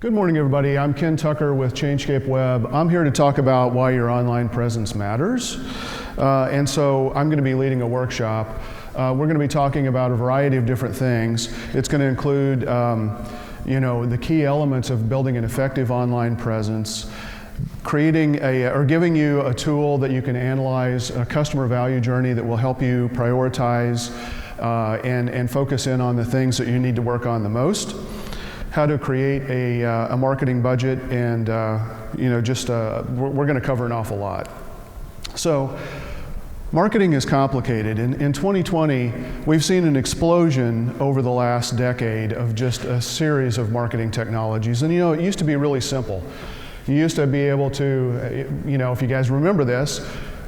Good morning, everybody. I'm Ken Tucker with Changescape Web. I'm here to talk about why your online presence matters. And so I'm going to be leading a workshop. We're going to be talking about a variety of different things. It's going to include the key elements of building an effective online presence, creating or giving you a tool that you can analyze a customer value journey that will help you prioritize and focus in on the things that you need to work on the most. How to create a marketing budget, and we're going to cover an awful lot. So, marketing is complicated. In 2020, we've seen an explosion over the last decade of just a series of marketing technologies. And it used to be really simple. You used to be able to, if you guys remember this,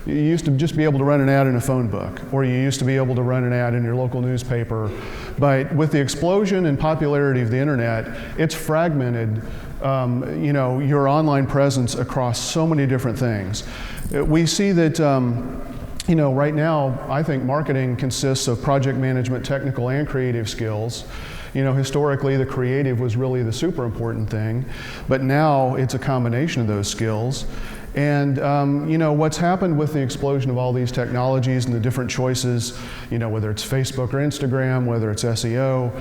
you used to just be able to run an ad in a phone book, or you used to be able to run an ad in your local newspaper. But with the explosion and popularity of the internet, it's fragmented, your online presence across so many different things. We see that, right now, I think marketing consists of project management, technical and creative skills. Historically, the creative was really the super important thing, but now it's a combination of those skills. And what's happened with the explosion of all these technologies and the different choices, whether it's Facebook or Instagram, whether it's SEO,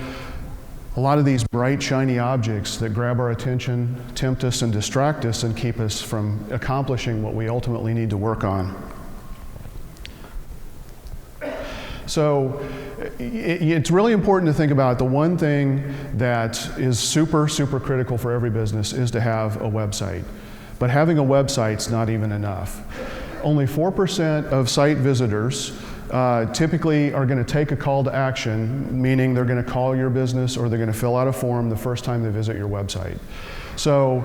a lot of these bright, shiny objects that grab our attention, tempt us and distract us and keep us from accomplishing what we ultimately need to work on. So it's really important to think about the one thing that is super, super critical for every business is to have a website. But having a website's not even enough. Only 4% of site visitors typically are going to take a call to action, meaning they're going to call your business or they're going to fill out a form the first time they visit your website. So,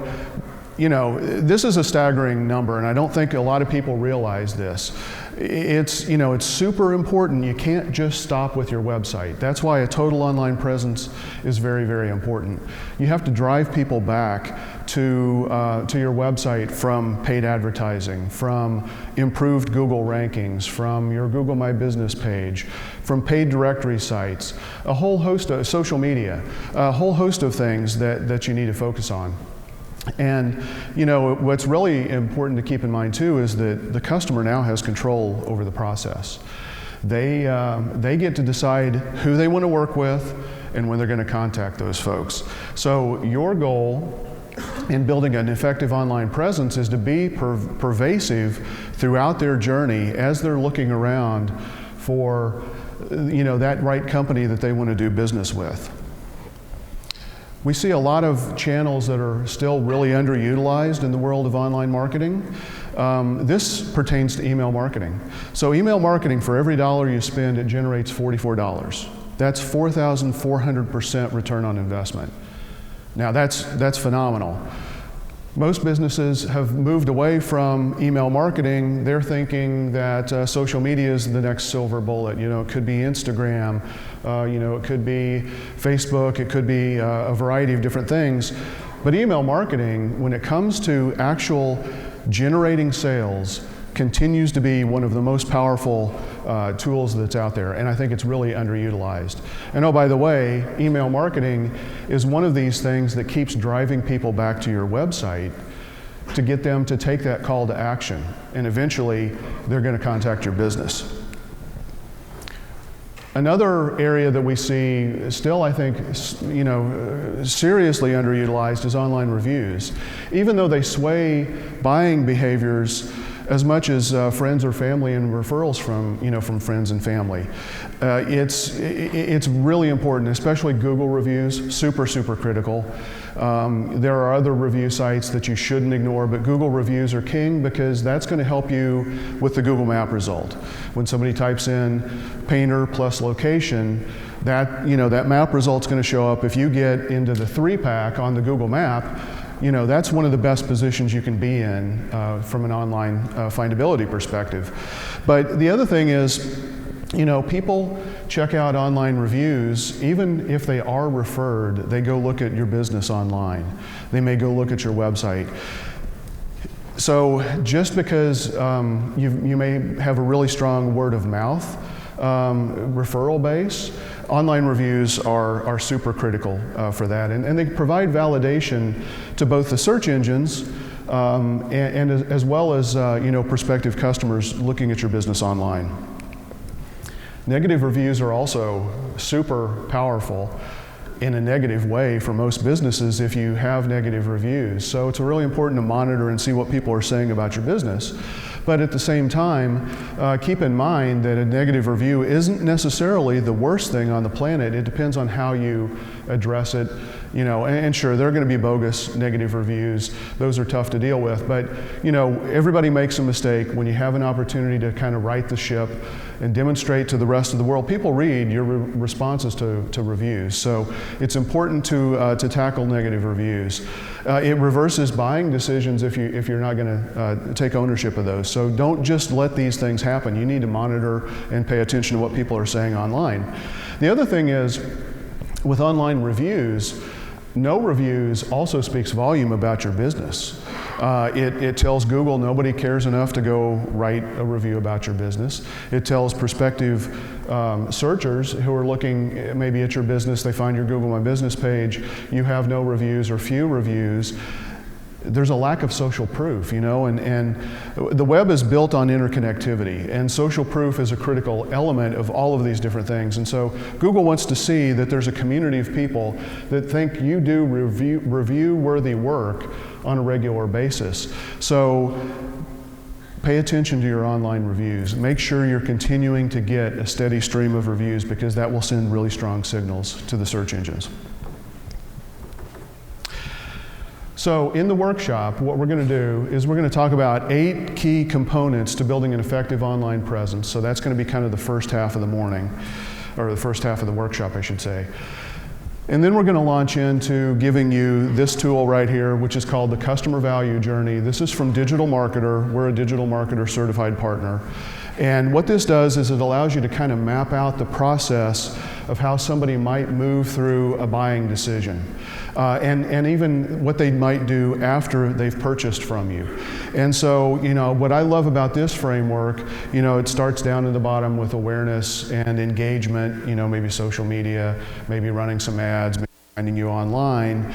this is a staggering number, and I don't think a lot of people realize this. It's super important. You can't just stop with your website. That's why a total online presence is very, very important. You have to drive people back to your website from paid advertising, from improved Google rankings, from your Google My Business page, from paid directory sites, a whole host of social media, a whole host of things that you need to focus on. And what's really important to keep in mind too is that the customer now has control over the process. They get to decide who they want to work with and when they're going to contact those folks. So your goal in building an effective online presence is to be pervasive throughout their journey as they're looking around for that right company that they want to do business with. We see a lot of channels that are still really underutilized in the world of online marketing. This pertains to email marketing. So email marketing, for every dollar you spend, it generates $44. That's 4,400% return on investment. Now that's phenomenal. Most businesses have moved away from email marketing. They're thinking that social media is the next silver bullet. It could be Instagram, it could be Facebook, it could be a variety of different things. But email marketing, when it comes to actual generating sales, continues to be one of the most powerful tools that's out there, and I think it's really underutilized. And oh, by the way, email marketing is one of these things that keeps driving people back to your website to get them to take that call to action, and eventually they're going to contact your business. Another area that we see still, I think, seriously underutilized is online reviews. Even though they sway buying behaviors as much as friends or family and referrals from friends and family. It's really important, especially Google reviews, super, super critical. There are other review sites that you shouldn't ignore, but Google reviews are king because that's going to help you with the Google Map result. When somebody types in painter plus location, that map result's going to show up. If you get into the 3-pack on the Google Map, that's one of the best positions you can be in from an online findability perspective. But the other thing is, people check out online reviews, even if they are referred, they go look at your business online. They may go look at your website. So just because you may have a really strong word of mouth referral base, online reviews are super critical for that, and they provide validation to both the search engines and as well as prospective customers looking at your business online. Negative reviews are also super powerful in a negative way for most businesses if you have negative reviews. So it's really important to monitor and see what people are saying about your business. But at the same time, keep in mind that a negative review isn't necessarily the worst thing on the planet. It depends on how you address it. And sure, there are going to be bogus negative reviews. Those are tough to deal with. But, everybody makes a mistake. When you have an opportunity to kind of right the ship and demonstrate to the rest of the world, people read your responses to reviews. So it's important to tackle negative reviews. It reverses buying decisions if you're not going to take ownership of those. So don't just let these things happen. You need to monitor and pay attention to what people are saying online. The other thing is, with online reviews, no reviews also speaks volume about your business. It tells Google nobody cares enough to go write a review about your business. It tells prospective searchers who are looking maybe at your business, they find your Google My Business page, you have no reviews or few reviews. There's a lack of social proof, and the web is built on interconnectivity, and social proof is a critical element of all of these different things. And so Google wants to see that there's a community of people that think you do review-worthy work on a regular basis. So pay attention to your online reviews. Make sure you're continuing to get a steady stream of reviews, because that will send really strong signals to the search engines. So in the workshop, what we're going to do is we're going to talk about 8 key components to building an effective online presence. So that's going to be kind of the first half of the morning, or the first half of the workshop, I should say. And then we're going to launch into giving you this tool right here, which is called the Customer Value Journey. This is from Digital Marketer. We're a Digital Marketer certified partner. And what this does is it allows you to kind of map out the process of how somebody might move through a buying decision. And even what they might do after they've purchased from you. And so, what I love about this framework, it starts down at the bottom with awareness and engagement, maybe social media, maybe running some ads, maybe finding you online,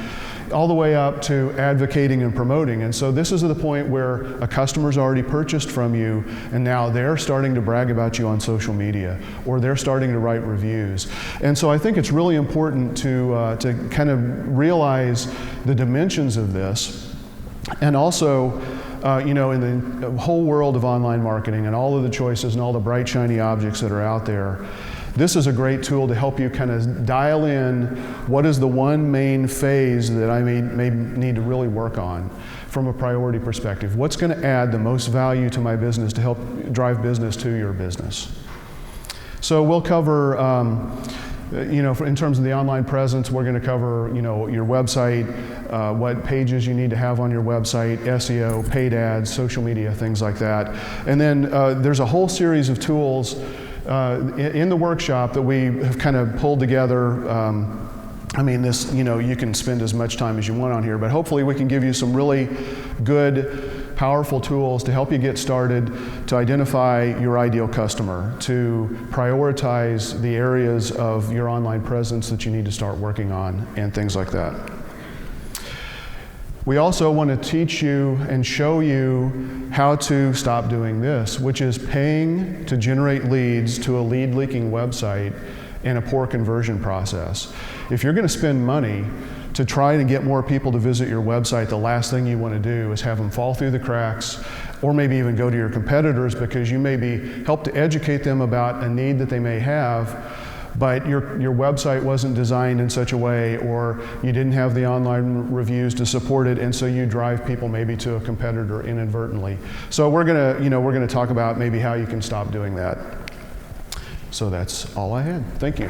all the way up to advocating and promoting. And so this is the point where a customer's already purchased from you, and now they're starting to brag about you on social media, or they're starting to write reviews. And so I think it's really important to kind of realize the dimensions of this, and also in the whole world of online marketing and all of the choices and all the bright shiny objects that are out there, this is a great tool to help you kind of dial in what is the one main phase that I may need to really work on from a priority perspective. What's going to add the most value to my business to help drive business to your business? So we'll cover, in terms of the online presence, we're going to cover, your website, what pages you need to have on your website, SEO, paid ads, social media, things like that. And then there's a whole series of tools in the workshop that we have kind of pulled together. This, you can spend as much time as you want on here, but hopefully we can give you some really good, powerful tools to help you get started, to identify your ideal customer, to prioritize the areas of your online presence that you need to start working on, and things like that. We also want to teach you and show you how to stop doing this, which is paying to generate leads to a lead-leaking website and a poor conversion process. If you're going to spend money to try to get more people to visit your website, the last thing you want to do is have them fall through the cracks, or maybe even go to your competitors, because you maybe help to educate them about a need that they may have, but your website wasn't designed in such a way, or you didn't have the online reviews to support it, and so you drive people maybe to a competitor inadvertently. So we're gonna talk about maybe how you can stop doing that. So that's all I had. Thank you.